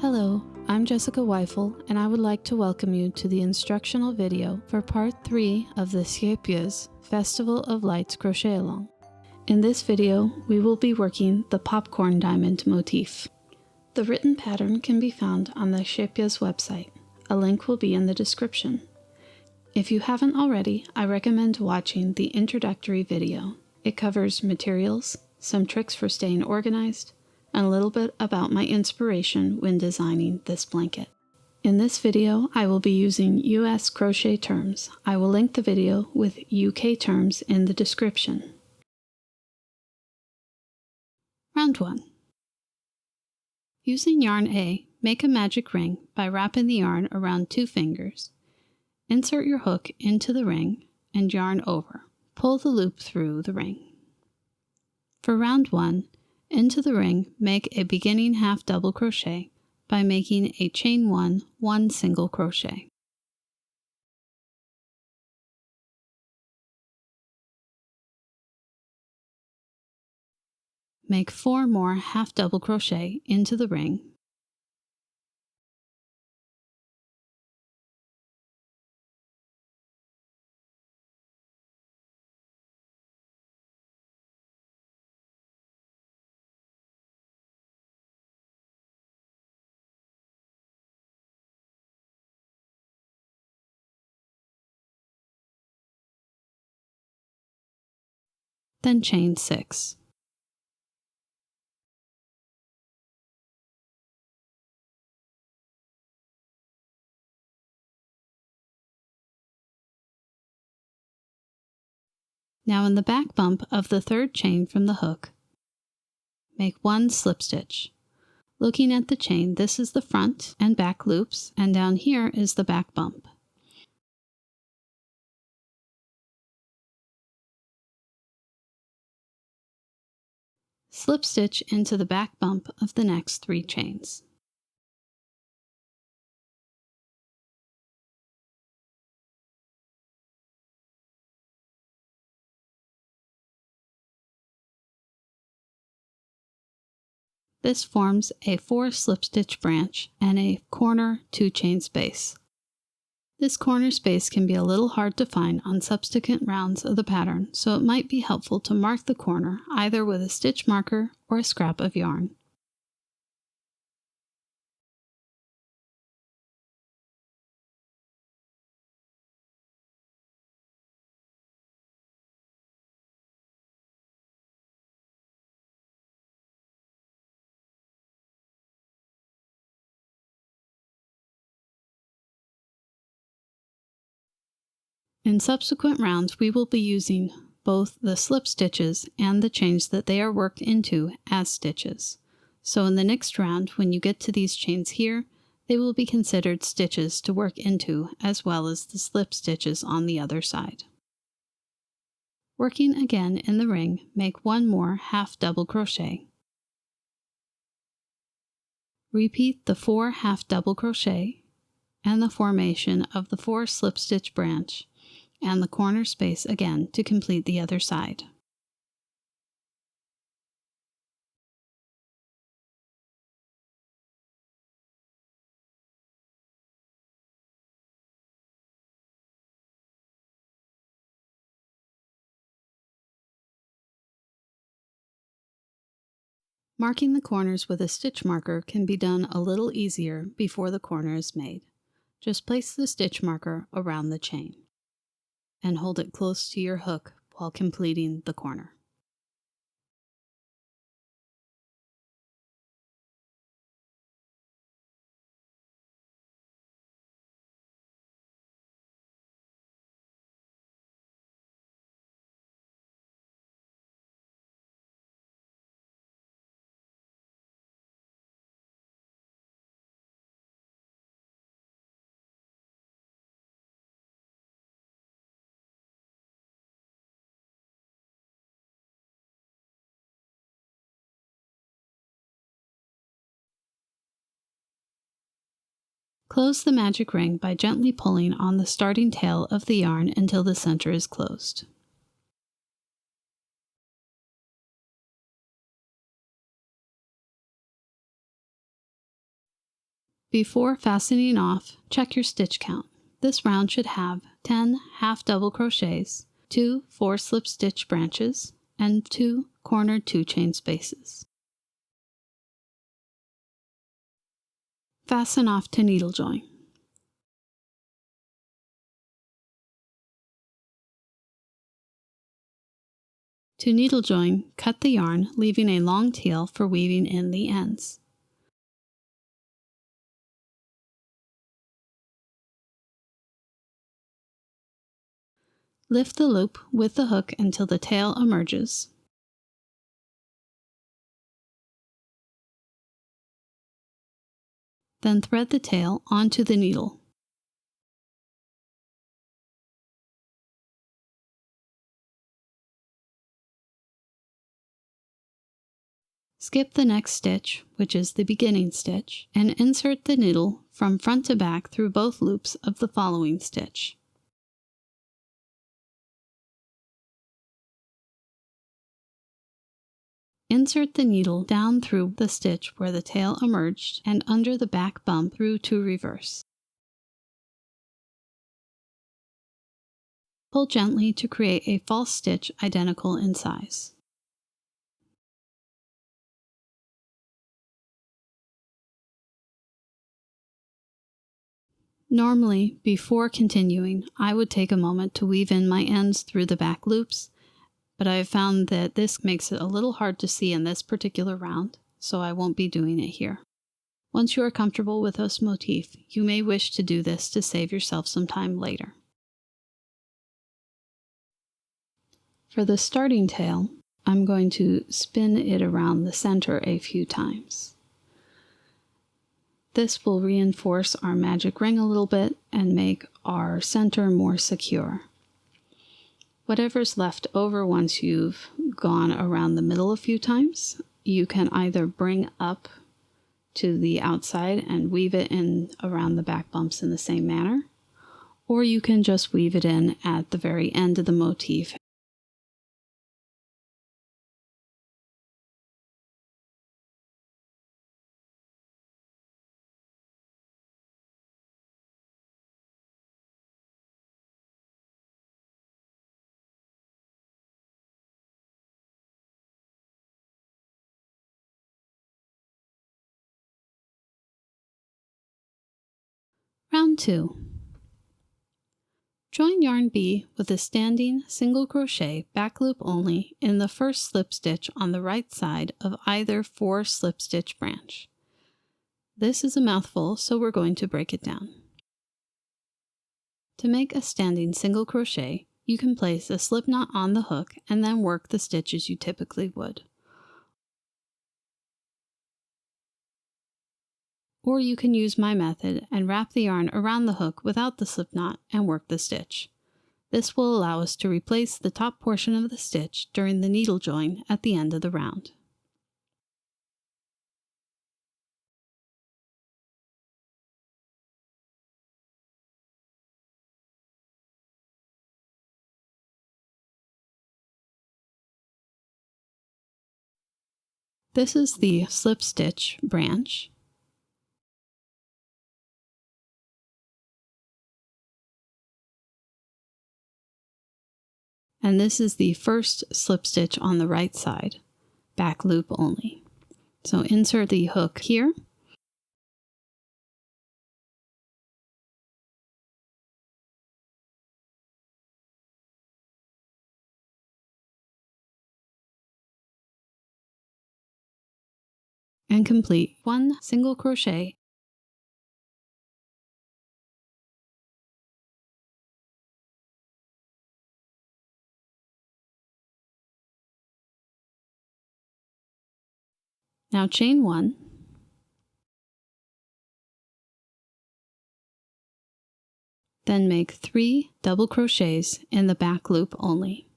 Hello, I'm Jessica Weifel, and I would like to welcome you to the instructional video for part 3 of the Scheepjes Festival of Lights crochet along. In this video, we will be working the popcorn diamond motif. The written pattern can be found on the Scheepjes website. A link will be in the description. If you haven't already, I recommend watching the introductory video. It covers materials, some tricks for staying organized, and a little bit about my inspiration when designing this blanket. In this video, I will be using US crochet terms. I will link the video with UK terms in the description. Round 1. Using yarn A, make a magic ring by wrapping the yarn around 2 fingers. Insert your hook into the ring and yarn over. Pull the loop through the ring. For round 1, into the ring, make a beginning half double crochet by making a chain 1 single crochet. Make 4 more half double crochet into the ring. Then chain 6. Now in the back bump of the third chain from the hook, make 1 slip stitch. Looking at the chain, this is the front and back loops, and down here is the back bump. Slip stitch into the back bump of the next 3 chains. This forms a 4 slip stitch branch and a corner 2 chain space. This corner space can be a little hard to find on subsequent rounds of the pattern, so it might be helpful to mark the corner either with a stitch marker or a scrap of yarn. In subsequent rounds, we will be using both the slip stitches and the chains that they are worked into as stitches. So in the next round, when you get to these chains here, they will be considered stitches to work into as well as the slip stitches on the other side. Working again in the ring, make 1 more half double crochet. Repeat the 4 half double crochet and the formation of the 4 slip stitch branch and the corner space again to complete the other side. Marking the corners with a stitch marker can be done a little easier before the corner is made. Just place the stitch marker around the chain and hold it close to your hook while completing the corner. Close the magic ring by gently pulling on the starting tail of the yarn until the center is closed. Before fastening off, check your stitch count. This round should have 10 half double crochets, 2 4 slip stitch branches, and 2 cornered 2 chain spaces. Fasten off to needle join. To needle join, cut the yarn, leaving a long tail for weaving in the ends. Lift the loop with the hook until the tail emerges. Then thread the tail onto the needle. Skip the next stitch, which is the beginning stitch, and insert the needle from front to back through both loops of the following stitch. Insert the needle down through the stitch where the tail emerged and under the back bump through to reverse. Pull gently to create a false stitch identical in size. Normally, before continuing, I would take a moment to weave in my ends through the back loops, but I have found that this makes it a little hard to see in this particular round, so I won't be doing it here. Once you are comfortable with this motif, you may wish to do this to save yourself some time later. For the starting tail, I'm going to spin it around the center a few times. This will reinforce our magic ring a little bit and make our center more secure. Whatever's left over once you've gone around the middle a few times, you can either bring up to the outside and weave it in around the back bumps in the same manner, or you can just weave it in at the very end of the motif. Round 2. Join yarn B with a standing single crochet back loop only in the first slip stitch on the right side of either 4 slip stitch branch. This is a mouthful, so we're going to break it down. To make a standing single crochet, you can place a slip knot on the hook and then work the stitch as you typically would. Or you can use my method and wrap the yarn around the hook without the slip knot and work the stitch. This will allow us to replace the top portion of the stitch during the needle join at the end of the round. This is the slip stitch branch. And this is the first slip stitch on the right side, back loop only. So insert the hook here. And complete 1 single crochet. Now chain 1, then make 3 double crochets in the back loop only.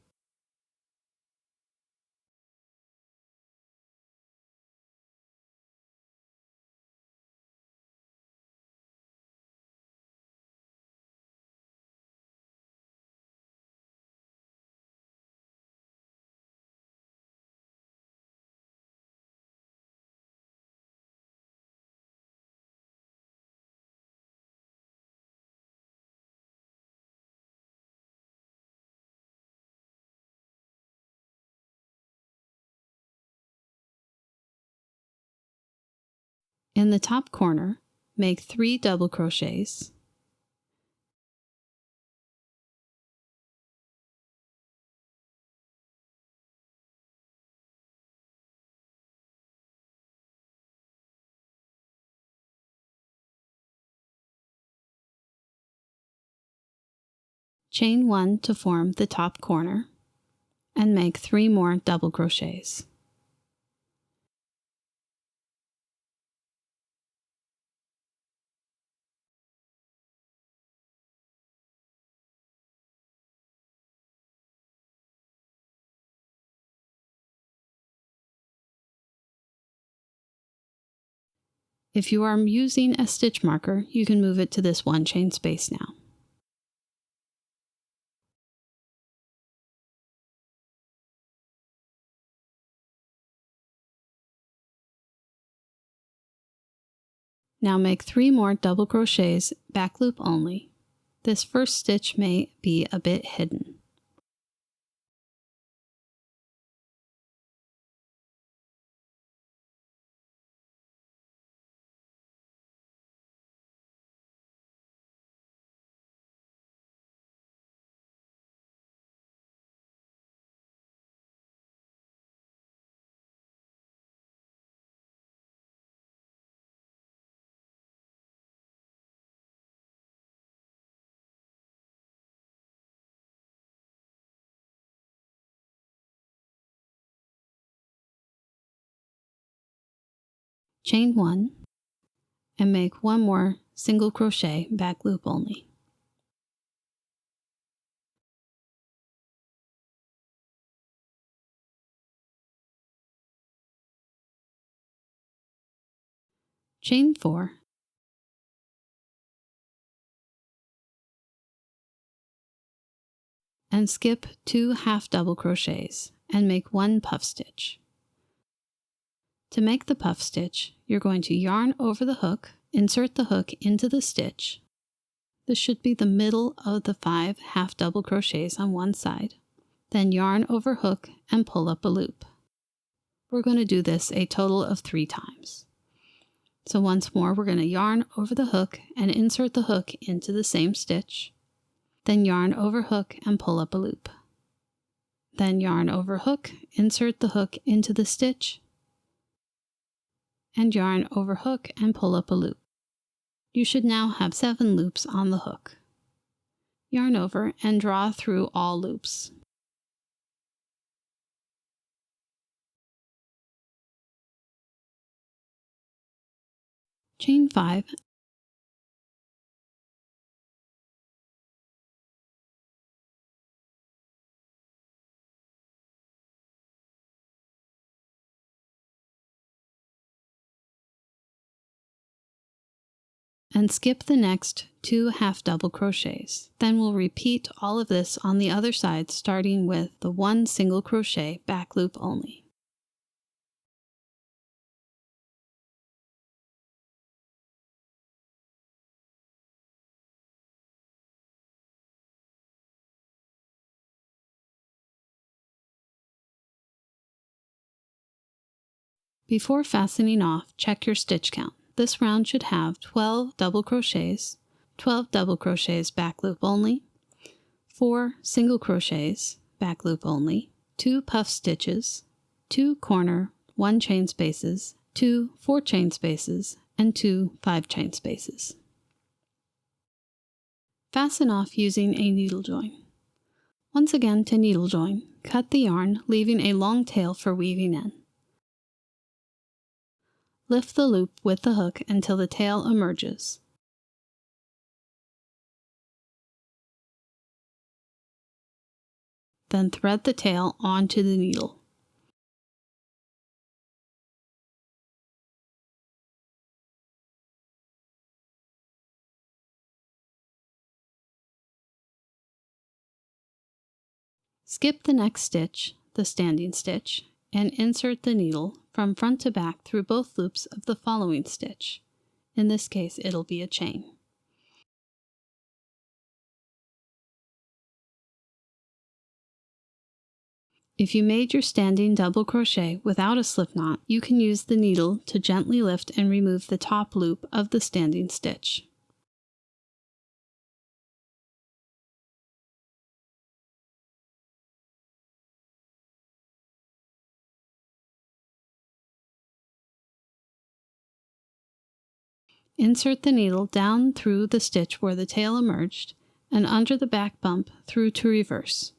In the top corner, make 3 double crochets, chain 1 to form the top corner, and make 3 more double crochets. If you are using a stitch marker, you can move it to this 1 chain space now. Now make 3 more double crochets back loop only. This first stitch may be a bit hidden. Chain 1 and make 1 more single crochet back loop only. Chain 4 and skip 2 half double crochets and make 1 puff stitch. To make the puff stitch, you're going to yarn over the hook, insert the hook into the stitch. This should be the middle of the 5 half double crochets on one side. Then yarn over hook and pull up a loop. We're going to do this a total of 3 times. So once more, we're going to yarn over the hook and insert the hook into the same stitch. Then yarn over hook and pull up a loop. Then yarn over hook, insert the hook into the stitch, and yarn over hook and pull up a loop. You should now have 7 loops on the hook. Yarn over and draw through all loops. Chain 5 and skip the next 2 half double crochets. Then we'll repeat all of this on the other side, starting with the 1 single crochet back loop only. Before fastening off, check your stitch count. This round should have 12 double crochets, 12 double crochets back loop only, 4 single crochets back loop only, 2 puff stitches, 2 corner 1 chain spaces, 2 4 chain spaces, and 2 5 chain spaces. Fasten off using a needle join. Once again, to needle join, cut the yarn, leaving a long tail for weaving in. Lift the loop with the hook until the tail emerges. Then thread the tail onto the needle. Skip the next stitch, the standing stitch, and insert the needle from front to back through both loops of the following stitch. In this case, it'll be a chain. If you made your standing double crochet without a slip knot, you can use the needle to gently lift and remove the top loop of the standing stitch. Insert the needle down through the stitch where the tail emerged and under the back bump through to reverse.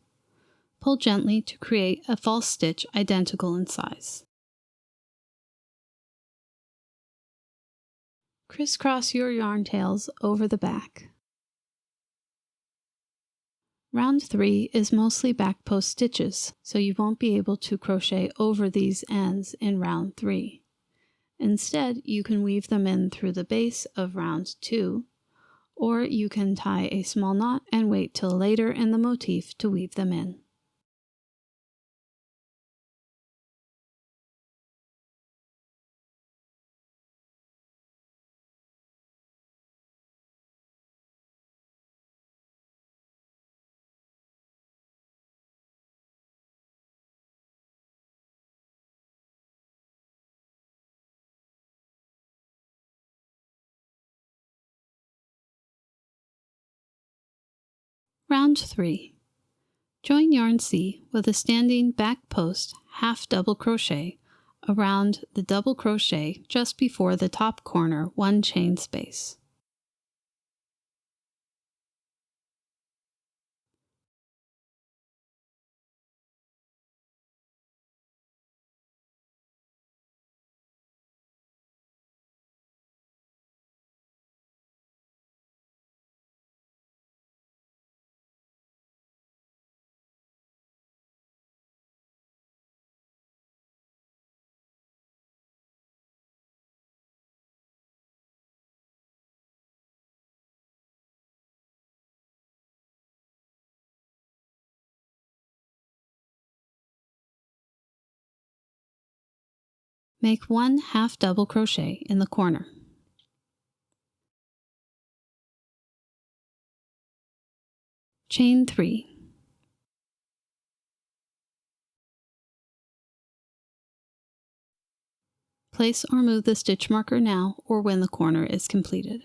Pull gently to create a false stitch identical in size. Crisscross your yarn tails over the back. Round 3 is mostly back post stitches, so you won't be able to crochet over these ends in round 3. Instead, you can weave them in through the base of round 2, or you can tie a small knot and wait till later in the motif to weave them in. Round 3. Join yarn C with a standing back post half double crochet around the double crochet just before the top corner 1 chain space. Make 1 half double crochet in the corner. Chain 3. Place or move the stitch marker now or when the corner is completed.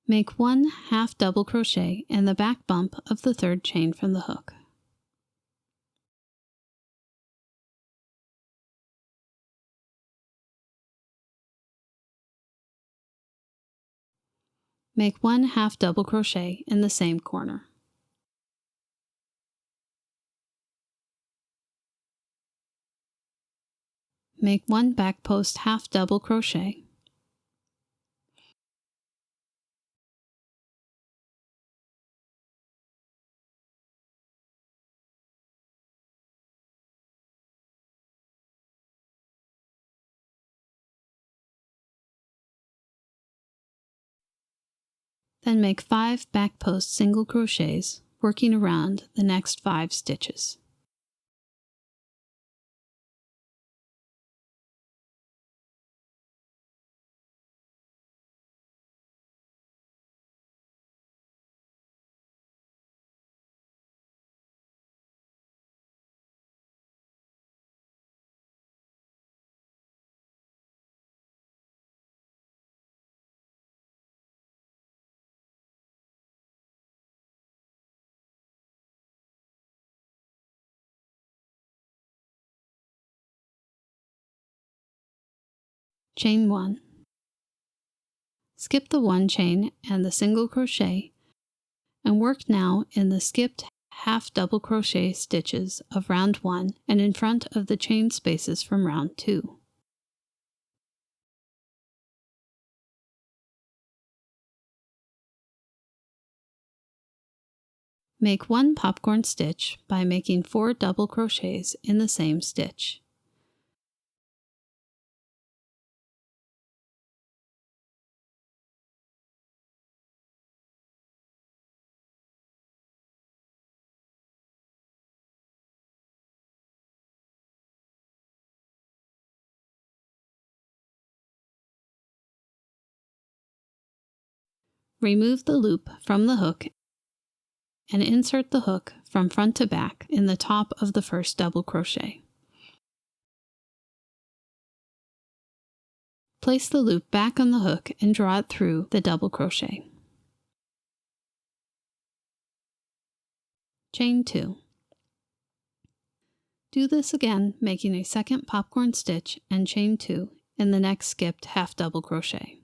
Make 1 half double crochet in the back bump of the 3rd chain from the hook. Make 1 half double crochet in the same corner. Make 1 back post half double crochet. Then make 5 back post single crochets, working around the next 5 stitches. Chain 1. Skip the 1 chain and the single crochet and work now in the skipped half double crochet stitches of round 1 and in front of the chain spaces from round 2. Make 1 popcorn stitch by making 4 double crochets in the same stitch. remove the loop from the hook and insert the hook from front to back in the top of the first double crochet. Place the loop back on the hook and draw it through the double crochet. Chain 2. Do this again, making a second popcorn stitch and chain 2 in the next skipped half double crochet.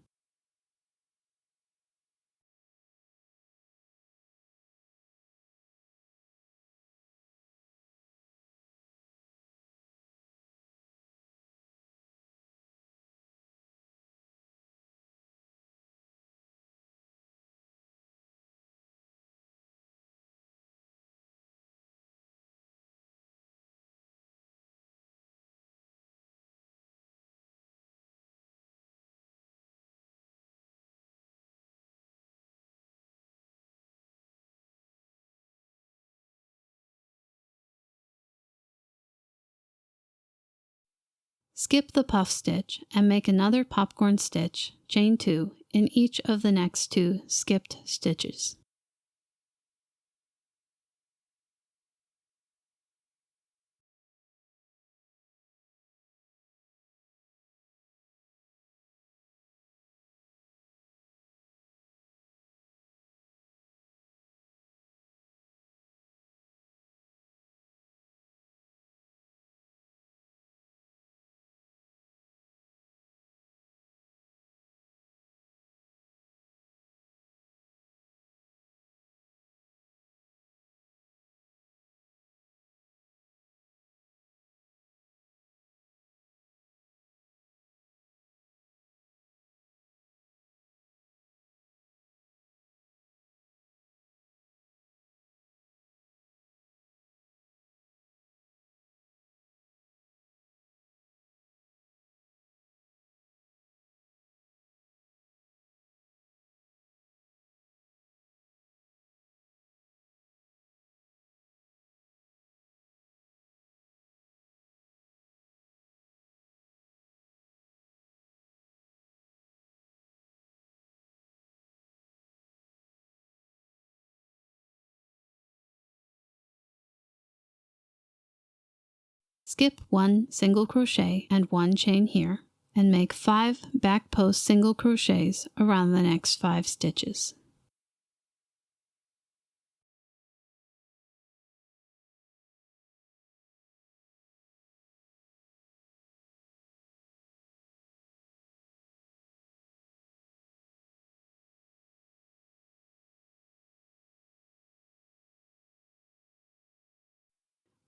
Skip the puff stitch and make another popcorn stitch, chain 2, in each of the next 2 skipped stitches. Skip 1 single crochet and 1 chain here, and make 5 back post single crochets around the next 5 stitches.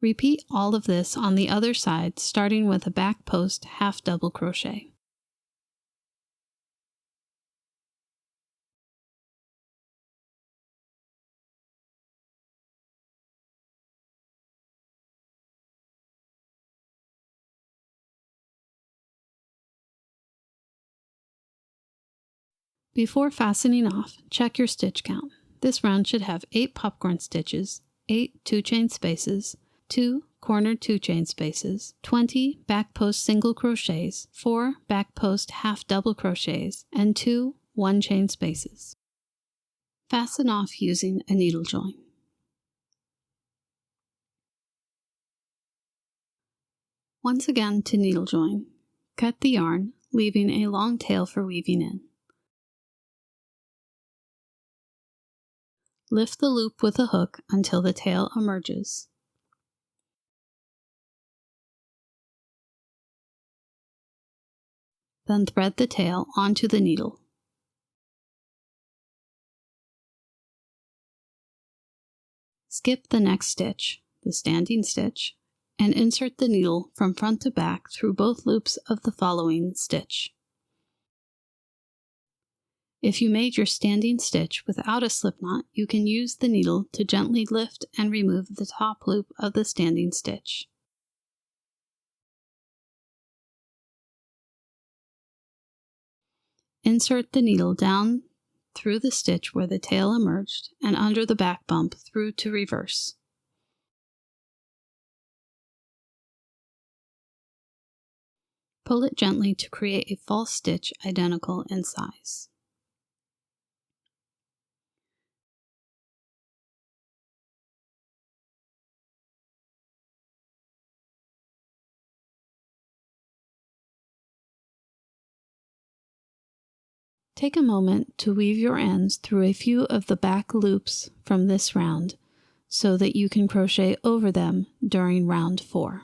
Repeat all of this on the other side, starting with a back post half double crochet. Before fastening off, check your stitch count. This round should have 8 popcorn stitches, 8 2-chain spaces, 2 corner 2-chain spaces, 20 back post single crochets, 4 back post half double crochets, and 2 1-chain spaces. Fasten off using a needle join. Once again to needle join, cut the yarn, leaving a long tail for weaving in. Lift the loop with a hook until the tail emerges. Then thread the tail onto the needle. Skip the next stitch, the standing stitch, and insert the needle from front to back through both loops of the following stitch. If you made your standing stitch without a slipknot, you can use the needle to gently lift and remove the top loop of the standing stitch. Insert the needle down through the stitch where the tail emerged and under the back bump through to reverse. Pull it gently to create a false stitch identical in size. Take a moment to weave your ends through a few of the back loops from this round so that you can crochet over them during round 4.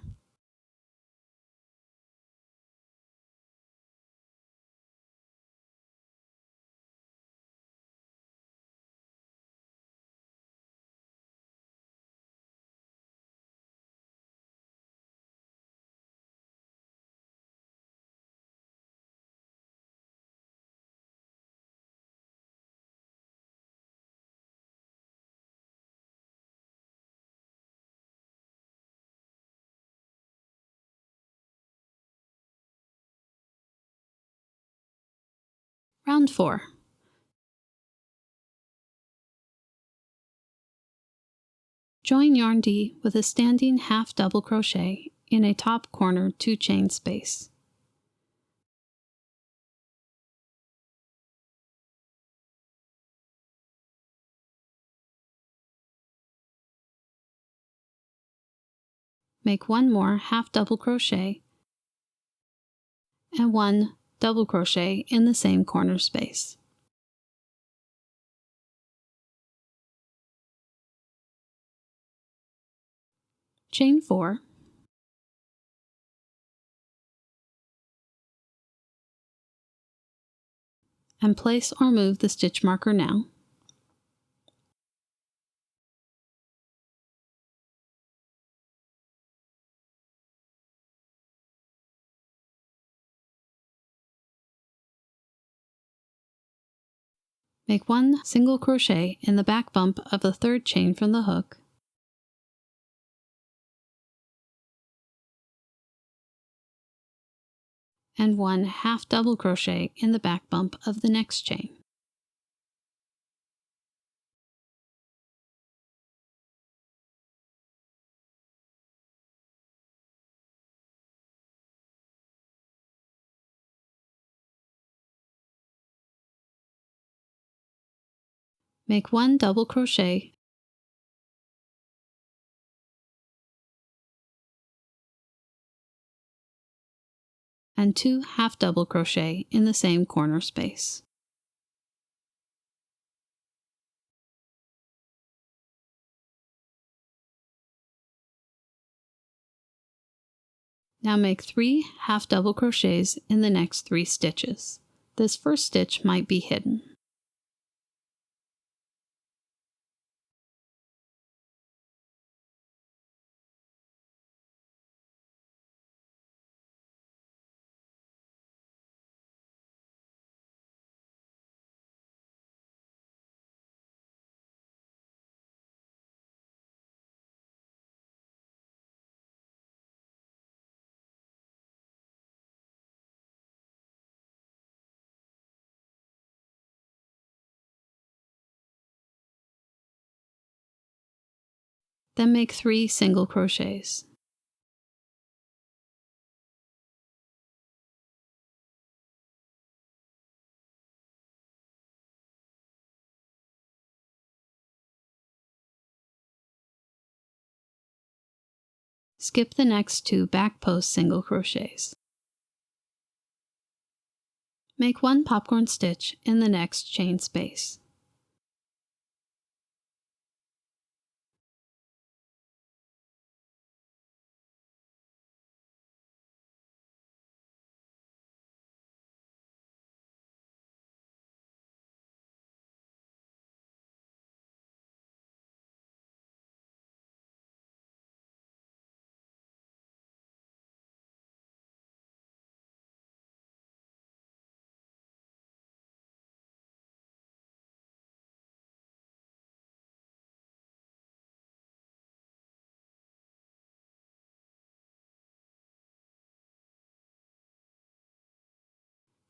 Round 4. Join yarn D with a standing half double crochet in a top corner 2 chain space. Make 1 more half double crochet and 1 double crochet in the same corner space. Chain 4, and place or move the stitch marker now. Make 1 single crochet in the back bump of the 3rd chain from the hook, and 1 half double crochet in the back bump of the next chain. Make 1 double crochet and 2 half double crochet in the same corner space. Now make 3 half double crochets in the next 3 stitches. This first stitch might be hidden. Then make 3 single crochets. Skip the next 2 back post single crochets. Make 1 popcorn stitch in the next chain space.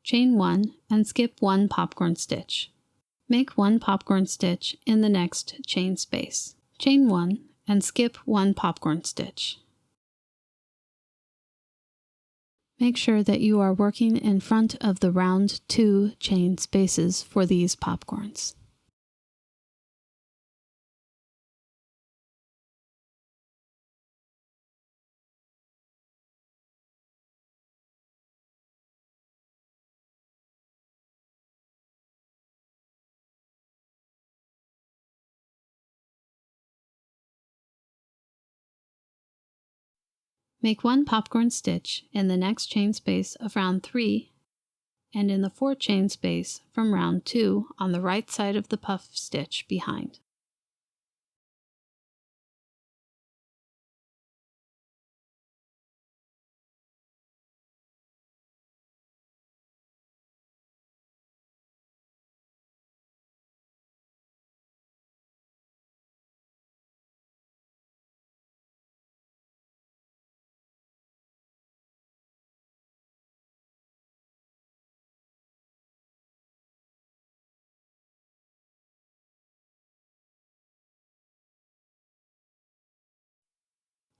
Chain 1 and skip 1 popcorn stitch. Make 1 popcorn stitch in the next chain space. Chain 1 and skip 1 popcorn stitch. Make sure that you are working in front of the round 2 chain spaces for these popcorns. Make 1 popcorn stitch in the next chain space of round 3 and in the 4 chain space from round 2 on the right side of the puff stitch behind.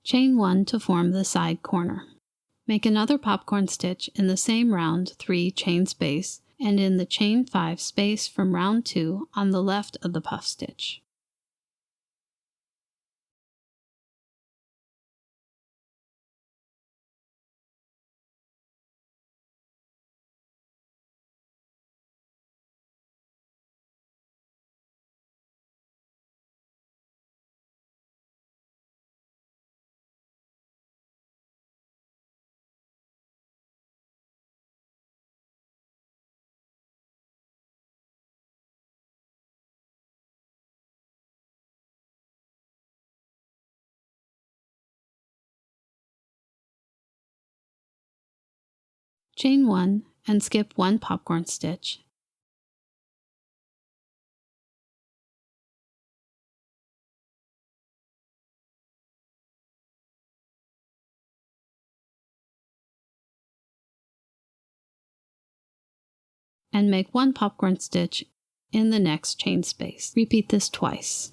Chain 1 to form the side corner. Make another popcorn stitch in the same round 3 chain space and in the chain 5 space from round 2 on the left of the puff stitch. Chain 1 and skip 1 popcorn stitch. And make 1 popcorn stitch in the next chain space. Repeat this twice.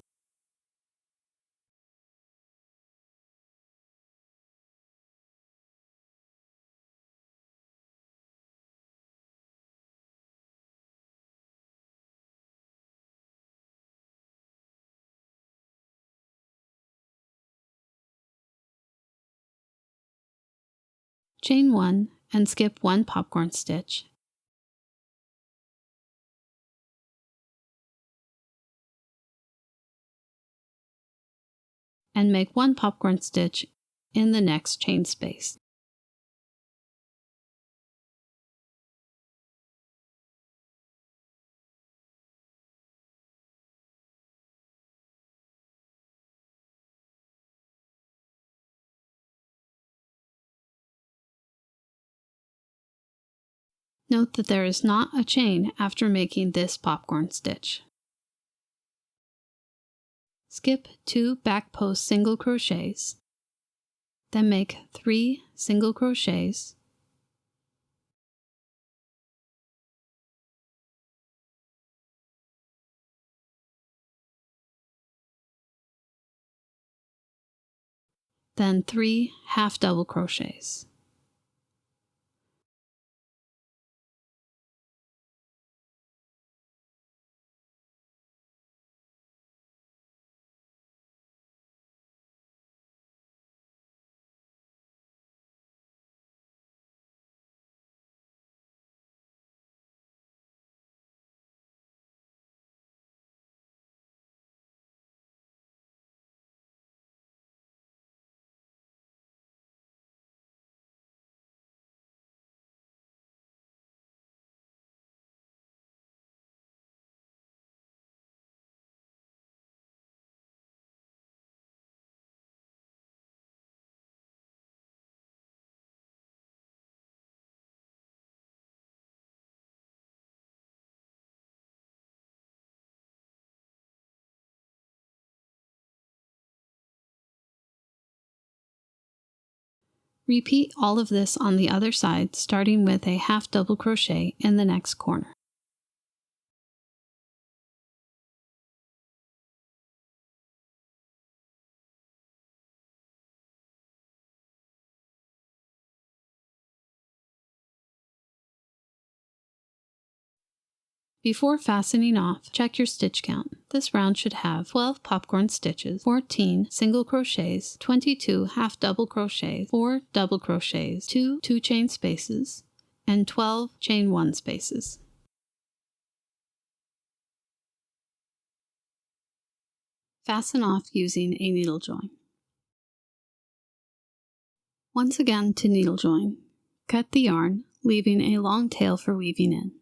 Chain 1 and skip 1 popcorn stitch. And make 1 popcorn stitch in the next chain space. Note that there is not a chain after making this popcorn stitch. Skip 2 back post single crochets, then make 3 single crochets, then 3 half double crochets. Repeat all of this on the other side, starting with a half double crochet in the next corner. Before fastening off, check your stitch count. This round should have 12 popcorn stitches, 14 single crochets, 22 half double crochets, 4 double crochets, 2 chain spaces, and 12 chain 1 spaces. Fasten off using a needle join. Once again to needle join. Cut the yarn, leaving a long tail for weaving in.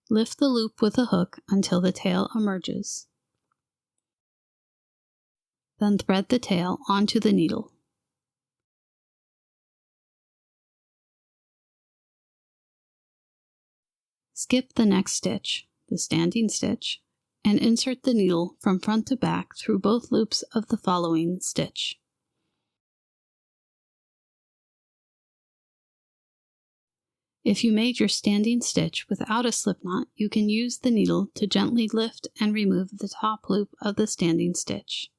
Lift the loop with a hook until the tail emerges. Then thread the tail onto the needle. Skip the next stitch, the standing stitch, and insert the needle from front to back through both loops of the following stitch. If you made your standing stitch without a slipknot, you can use the needle to gently lift and remove the top loop of the standing stitch.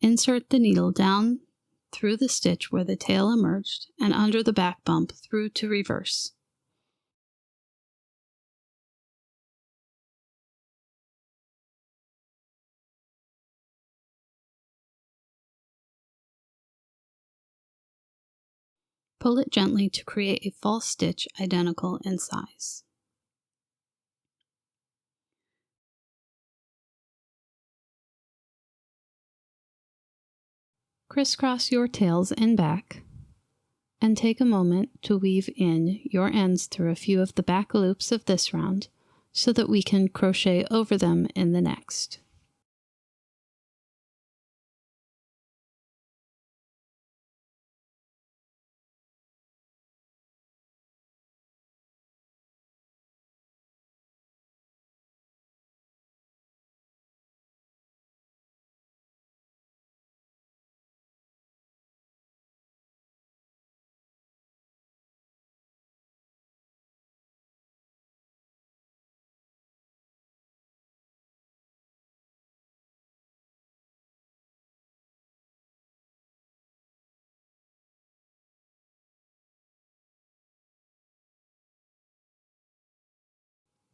Insert the needle down through the stitch where the tail emerged and under the back bump through to reverse. Pull it gently to create a false stitch identical in size. Crisscross your tails and back, and take a moment to weave in your ends through a few of the back loops of this round so that we can crochet over them in the next.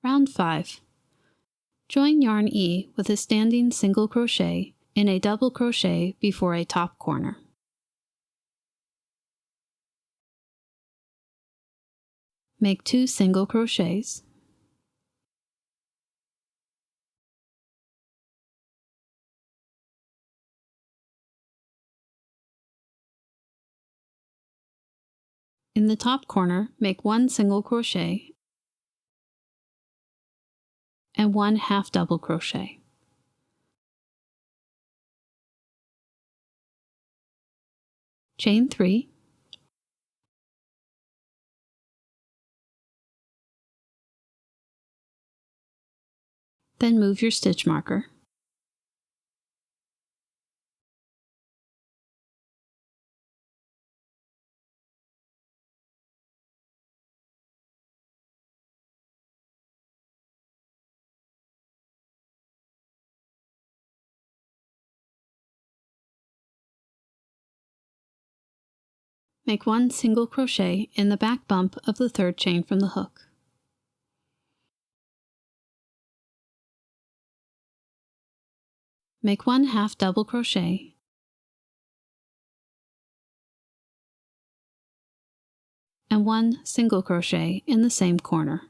Round 5. Join yarn E with a standing single crochet in a double crochet before a top corner. Make 2 single crochets. In the top corner, make 1 single crochet and 1 half double crochet. Chain 3, then move your stitch marker. Make 1 single crochet in the back bump of the third chain from the hook. Make 1 half double crochet and 1 single crochet in the same corner.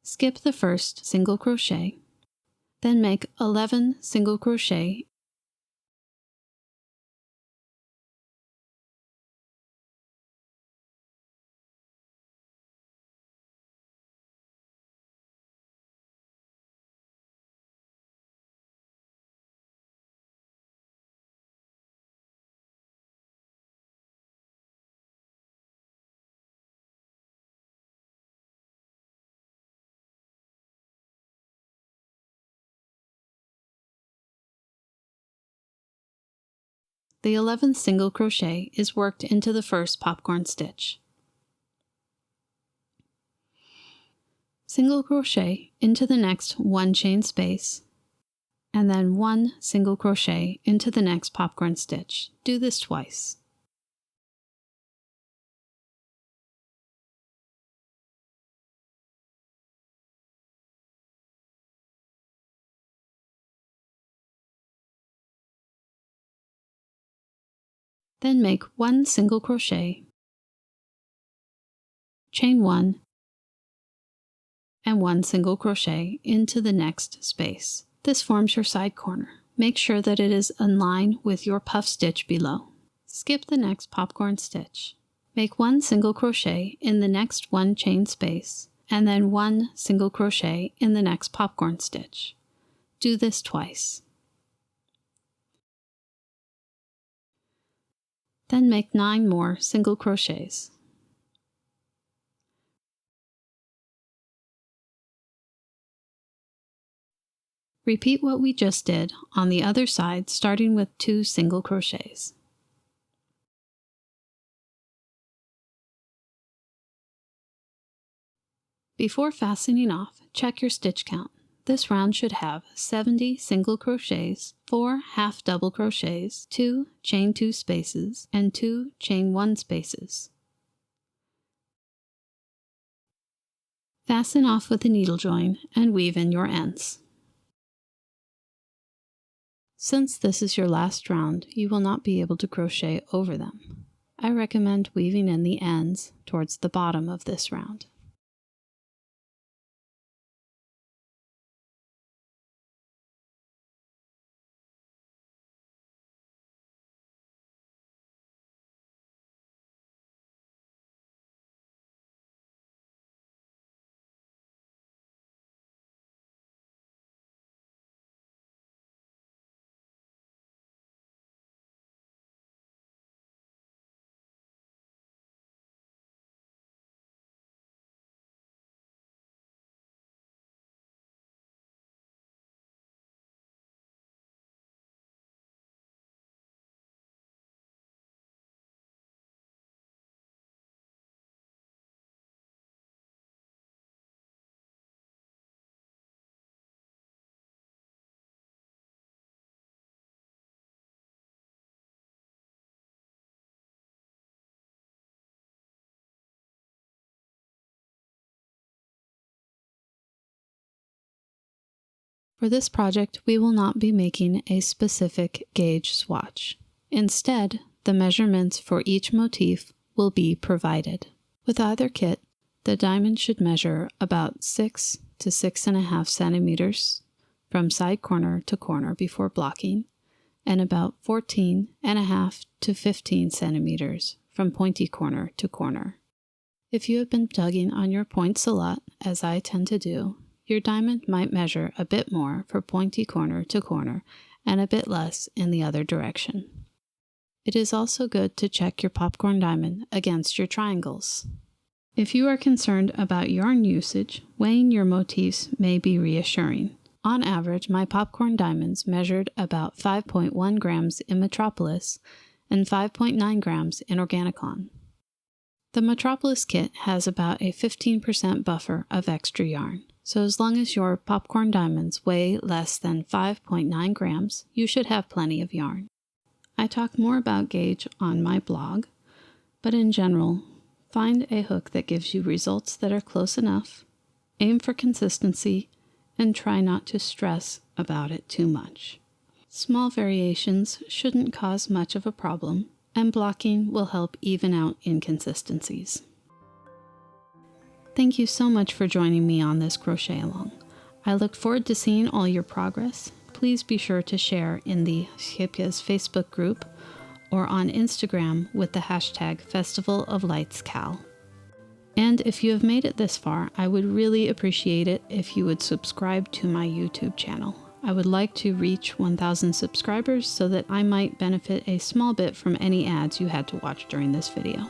Skip the first single crochet, then make 11 single crochet The 11th single crochet is worked into the first popcorn stitch. Single crochet into the next 1 chain space, and then 1 single crochet into the next popcorn stitch. Do this twice. Then make 1 single crochet, chain 1, and 1 single crochet into the next space. This forms your side corner. Make sure that it is in line with your puff stitch below. Skip the next popcorn stitch. Make 1 single crochet in the next 1 chain space, and then 1 single crochet in the next popcorn stitch. Do this twice. Then make 9 more single crochets. Repeat what we just did on the other side, starting with 2 single crochets. Before fastening off, check your stitch count. This round should have 70 single crochets, 4 half double crochets, 2 chain 2 spaces, and 2 chain 1 spaces. Fasten off with a needle join and weave in your ends. Since this is your last round, you will not be able to crochet over them. I recommend weaving in the ends towards the bottom of this round. For this project, we will not be making a specific gauge swatch. Instead, the measurements for each motif will be provided. With either kit, the diamond should measure about 6 to 6.5 centimeters from side corner to corner before blocking, and about 14.5 to 15 centimeters from pointy corner to corner. If you have been tugging on your points a lot, as I tend to do, your diamond might measure a bit more for pointy corner to corner and a bit less in the other direction. It is also good to check your popcorn diamond against your triangles. If you are concerned about yarn usage, weighing your motifs may be reassuring. On average, my popcorn diamonds measured about 5.1 grams in Metropolis and 5.9 grams in Organicon. The Metropolis kit has about a 15% buffer of extra yarn. So as long as your popcorn diamonds weigh less than 5.9 grams, you should have plenty of yarn. I talk more about gauge on my blog, but in general, find a hook that gives you results that are close enough, aim for consistency, and try not to stress about it too much. Small variations shouldn't cause much of a problem, and blocking will help even out inconsistencies. Thank you so much for joining me on this crochet along. I look forward to seeing all your progress. Please be sure to share in the Scheepjes Facebook group or on Instagram with the hashtag Festival of Lights Cal. And if you have made it this far, I would really appreciate it if you would subscribe to my YouTube channel. I would like to reach 1,000 subscribers so that I might benefit a small bit from any ads you had to watch during this video.